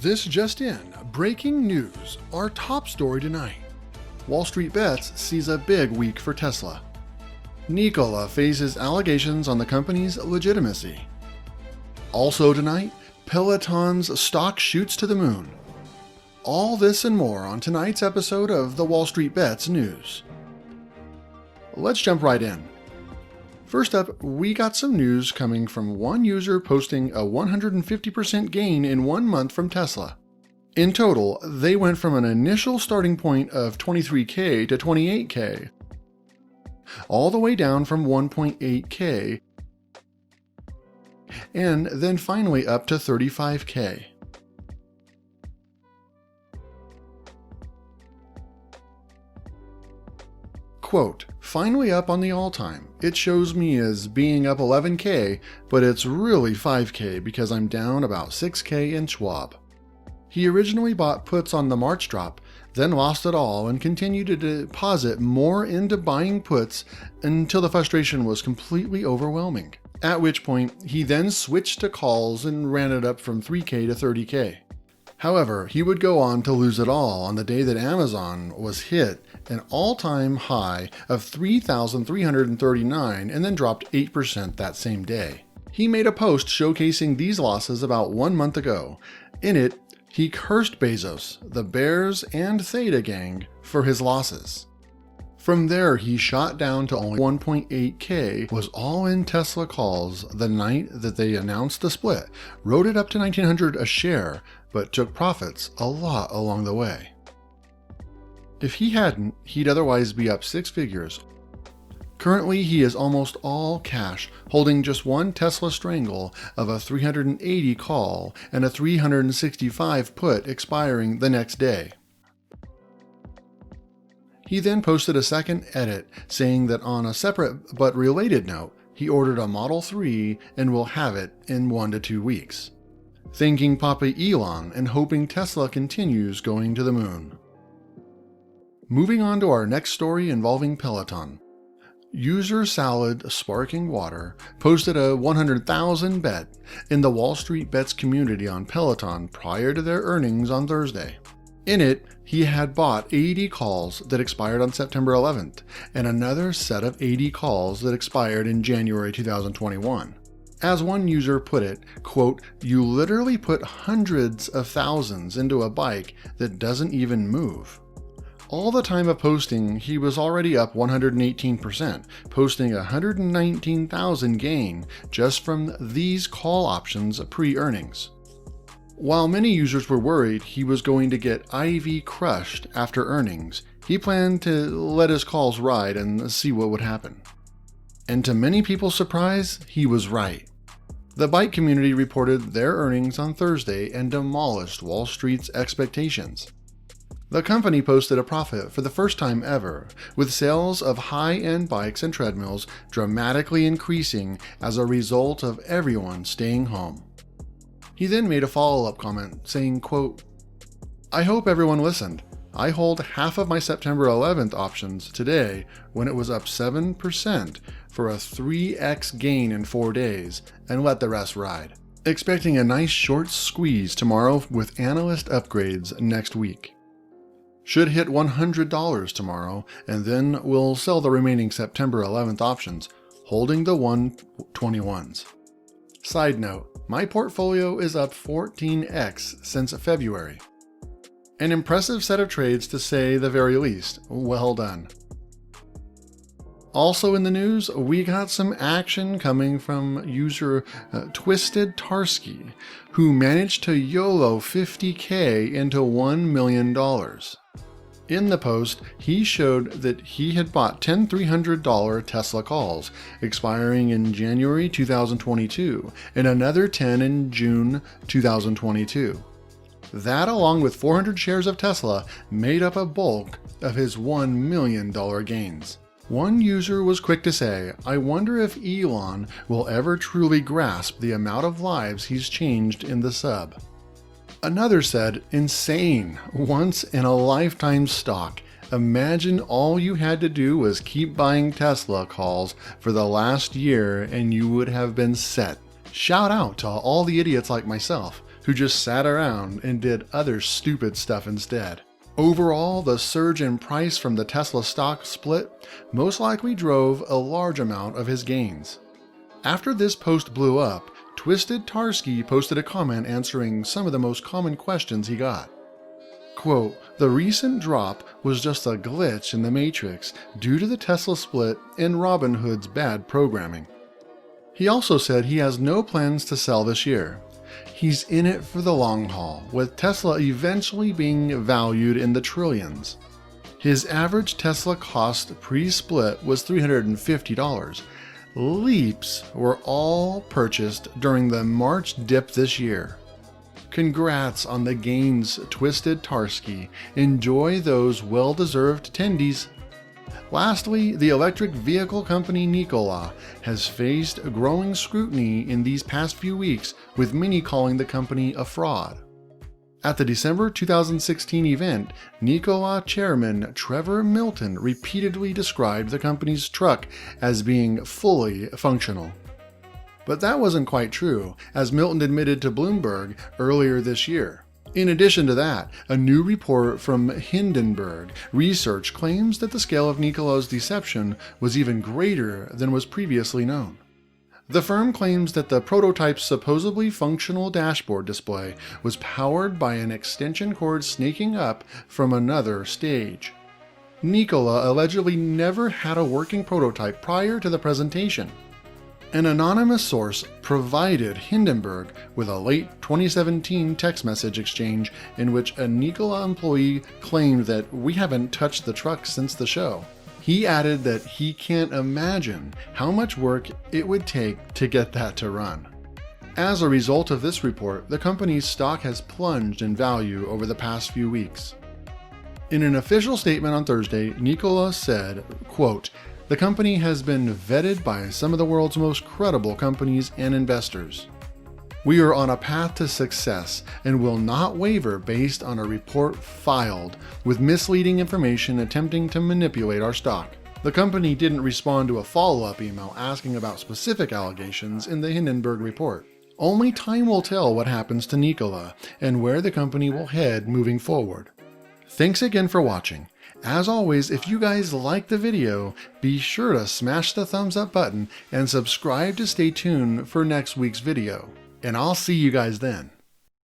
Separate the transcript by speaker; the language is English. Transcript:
Speaker 1: This just in, breaking news, our top story tonight. Wallstreetbets sees a big week for Tesla. Nikola faces allegations on the company's legitimacy. Also tonight, Peloton's stock shoots to the moon. All this and more on tonight's episode of the Wallstreetbets News. Let's jump right in. First up, we got some news coming from one user posting a 150% gain in 1 month from Tesla. In total, they went from an initial starting point of $23K to $28K, all the way down from $1.8K, and then finally up to $35K. Quote, finally up on the all-time. It shows me as being up 11K, but it's really 5K because I'm down about 6K in Schwab. He originally bought puts on the March drop, then lost it all and continued to deposit more into buying puts until the frustration was completely overwhelming. At which point, he then switched to calls and ran it up from 3K to 30K. However, he would go on to lose it all on the day that Amazon was hit an all-time high of 3,339 and then dropped 8% that same day. He made a post showcasing these losses about 1 month ago. In it, he cursed Bezos, the Bears, and Theta gang for his losses. From there, he shot down to only 1.8K, was all in Tesla calls the night that they announced the split, rode it up to 1,900 a share, but took profits a lot along the way. If he hadn't, he'd otherwise be up 6 figures. Currently, he is almost all cash, holding just one Tesla strangle of a 380 call and a 365 put expiring the next day. He then posted a second edit saying that on a separate but related note, he ordered a Model 3 and will have it in 1 to 2 weeks. Thanking Papa Elon and hoping Tesla continues going to the moon. Moving on to our next story involving Peloton. User Salad Sparking Water posted a 100,000 bet in the Wallstreetbets community on Peloton prior to their earnings on Thursday. In it, he had bought 80 calls that expired on September 11th and another set of 80 calls that expired in January 2021. As one user put it, quote, "You literally put hundreds of thousands into a bike that doesn't even move." All the time of posting, he was already up 118%, posting a 119,000 gain just from these call options pre-earnings. While many users were worried he was going to get IV crushed after earnings, he planned to let his calls ride and see what would happen. And to many people's surprise, he was right. The bike community reported their earnings on Thursday and demolished Wall Street's expectations. The company posted a profit for the first time ever, with sales of high-end bikes and treadmills dramatically increasing as a result of everyone staying home. He then made a follow-up comment saying, quote, "I hope everyone listened. I hold half of my September 11th options today when it was up 7% for a 3x gain in 4 days and let the rest ride. Expecting a nice short squeeze tomorrow with analyst upgrades next week. Should hit $100 tomorrow, and then we'll sell the remaining September 11th options, holding the 121s. Side note, my portfolio is up 14x since February. An impressive set of trades to say the very least. Well done. Also in the news, we got some action coming from user Twisted Tarsky, who managed to YOLO 50K into $1 million. In the post, he showed that he had bought 10 $300 Tesla calls, expiring in January 2022, and another 10 in June 2022. That, along with 400 shares of Tesla, made up a bulk of his $1 million gains. One user was quick to say, "I wonder if Elon will ever truly grasp the amount of lives he's changed in the sub." Another said, "Insane, once in a lifetime stock. Imagine all you had to do was keep buying Tesla calls for the last year and you would have been set. Shout out to all the idiots like myself who just sat around and did other stupid stuff instead. Overall, the surge in price from the Tesla stock split most likely drove a large amount of his gains. After this post blew up, Twisted Tarsky posted a comment answering some of the most common questions he got. Quote, "The recent drop was just a glitch in the matrix due to the Tesla split and Robinhood's bad programming." He also said he has no plans to sell this year. He's in it for the long haul, with Tesla eventually being valued in the trillions. His average Tesla cost pre-split was $350. Leaps were all purchased during the March dip this year. Congrats on the gains, Twisted Tarsky. Enjoy those well-deserved tendies. Lastly, the electric vehicle company Nikola has faced growing scrutiny in these past few weeks, with many calling the company a fraud. At the December 2016 event, Nikola chairman Trevor Milton repeatedly described the company's truck as being fully functional. But that wasn't quite true, as Milton admitted to Bloomberg earlier this year. In addition to that, a new report from Hindenburg Research claims that the scale of Nikola's deception was even greater than was previously known. The firm claims that the prototype's supposedly functional dashboard display was powered by an extension cord snaking up from another stage. Nikola allegedly never had a working prototype prior to the presentation. An anonymous source provided Hindenburg with a late 2017 text message exchange in which a Nikola employee claimed that "we haven't touched the truck since the show." He added that he can't imagine how much work it would take to get that to run. As a result of this report, the company's stock has plunged in value over the past few weeks. In an official statement on Thursday, Nikola said, quote, "The company has been vetted by some of the world's most credible companies and investors. We are on a path to success and will not waver based on a report filed with misleading information attempting to manipulate our stock." The company didn't respond to a follow-up email asking about specific allegations in the Hindenburg report. Only time will tell what happens to Nikola and where the company will head moving forward. Thanks again for watching. As always, if you guys like the video, be sure to smash the thumbs up button and subscribe to stay tuned for next week's video. And I'll see you guys then.